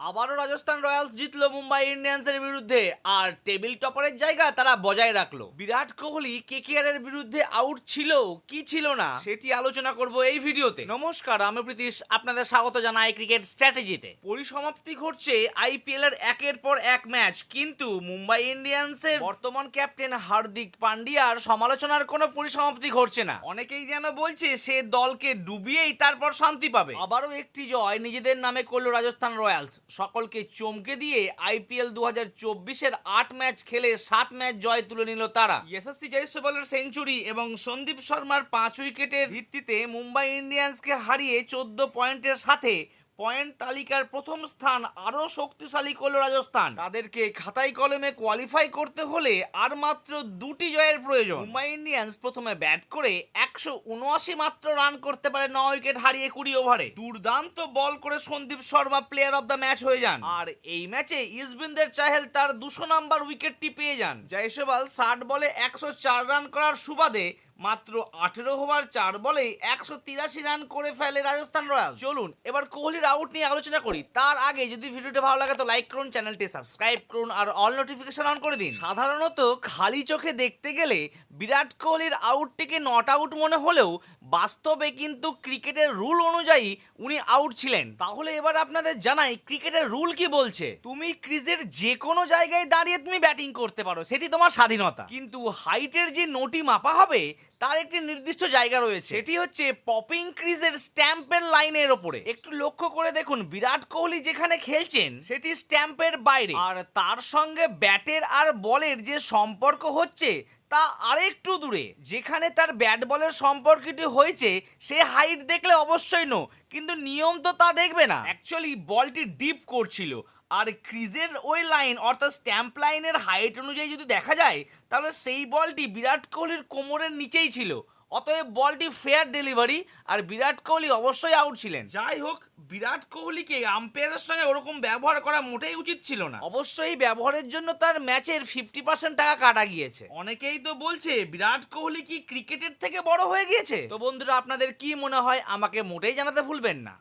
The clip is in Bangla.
আবারও রাজস্থান রয়্যালস জিতলো মুম্বাই ইন্ডিয়ান্সের বিরুদ্ধে, আর টেবিল টপারের জায়গা তারা বজায় রাখলো। বিরাট কোহলি কেকেআর এর বিরুদ্ধে আউট ছিল কি ছিল না সেটি আলোচনা করব এই ভিডিওতে। নমস্কার, আমি প্রীতিশ, আপনাদের স্বাগত জানাই ক্রিকেট স্ট্র্যাটেজিতে। পরিসমাপ্তি ঘটছে আইপিএল এর একের পর এক ম্যাচ, কিন্তু মুম্বাই ইন্ডিয়ান্সের বর্তমান ক্যাপ্টেন হার্দিক পান্ডিয়ার সমালোচনার কোনো পরিসমাপ্তি ঘটছে না। অনেকেই যেন বলছে সে দলকে ডুবিয়েই তারপর শান্তি পাবে। আবারও একটি জয় নিজেদের নামে করলো রাজস্থান রয়্যালস। সকলকে চমকে দিয়ে আইপিএল 2024-এর 8 ম্যাচ খেলে 7 ম্যাচ জয় তুলে নিল তারা। যশস্বী জয়সওয়ালের সেঞ্চুরি এবং সন্দীপ শর্মার 5 উইকেটের ভিত্তিতে মুম্বাই ইন্ডিয়ান্সকে হারিয়ে 14 পয়েন্টের সাথে পয়েন্ট তালিকার প্রথম স্থান আরো শক্তিশালী করলো রাজস্থান। তাদেরকে খাতায় কলমে কোয়ালিফাই করতে হলে আর মাত্র 2টি জয়ের প্রয়োজন। মুম্বাই ইন্ডিয়ান্স প্রথমে ব্যাট করে 179 মাত্র রান করতে পারে 9 উইকেট হারিয়ে 20 ওভারে। দুর্দান্ত বল করে Sandeep Sharma player of the match হয়ে যান, আর এই ম্যাচে ইউজবেন্দ্র চাহেল তার 200 নাম্বার উইকেটটি পেয়ে যান। জয়সওয়াল 60 বলে 104 রান করার সুবাদে মাত্র 18 ওভার 4 বলেই 183 রান করে ফেলে রাজস্থান রয়্যালস। চলুন এবার কোহলির আউট নিয়ে আলোচনা করি। তার আগে যদি ভিডিওটা ভালো লাগে তো লাইক করুন, চ্যানেলটি সাবস্ক্রাইব করুন আর অল নোটিফিকেশন অন করে দিন। সাধারণত খালি চোখে দেখতে গেলে বিরাট কোহলির আউটটিকে নট আউট মনে হলেও বাস্তবে কিন্তু ক্রিকেটের রুল অনুযায়ী উনি আউট ছিলেন। তাহলে এবার আপনাদের জানাই ক্রিকেটের রুল কি বলছে। তুমি ক্রিজের যে কোনো জায়গায় দাঁড়িয়ে তুমি ব্যাটিং করতে পারো, সেটি তোমার স্বাধীনতা, কিন্তু হাইটের যে নটি মাপা হবে তার একটি নির্দিষ্ট জায়গা রয়েছে, এটি হচ্ছে পপিং ক্রিজের স্ট্যাম্পের লাইনের ওপরে। একটু লক্ষ্য করে দেখুন, বিরাট কোহলি যেখানে খেলছেন সেটি স্ট্যাম্পের বাইরে, আর তার সঙ্গে ব্যাটের আর বলের যে সম্পর্ক হচ্ছে তা আরেকটু দূরে। যেখানে তার ব্যাট বলের সম্পর্কটি হয়েছে সে হাইট দেখলে অবশ্যই নো, কিন্তু নিয়ম তো তা দেখবে না। অ্যাকচুয়ালি বলটি ডিপ করছিল, আর ক্রিজের ওই লাইন অর্থাৎ স্ট্যাম্প লাইনের হাইট অনুযায়ী যদি দেখা যায় তাহলে সেই বলটি বিরাট কোহলির কোমরের নিচেই ছিল। অতএব বলটি ফেয়ার ডেলিভারি, আর বিরাট কোহলি অবশ্যই আউট ছিলেন। যাই হোক, বিরাট কোহলিকে আম্পায়ারের সঙ্গে ওরকম ব্যবহার করা মোটেই উচিত ছিল না। অবশ্যই ব্যবহারের জন্য তার ম্যাচের 50% টাকা কাটা গিয়েছে। অনেকেই তো বলছে বিরাট কোহলি কি ক্রিকেটের থেকে বড় হয়ে গিয়েছে। তো বন্ধুরা, আপনাদের কি মনে হয় আমাকে মোটেই জানাতে ভুলবেন না।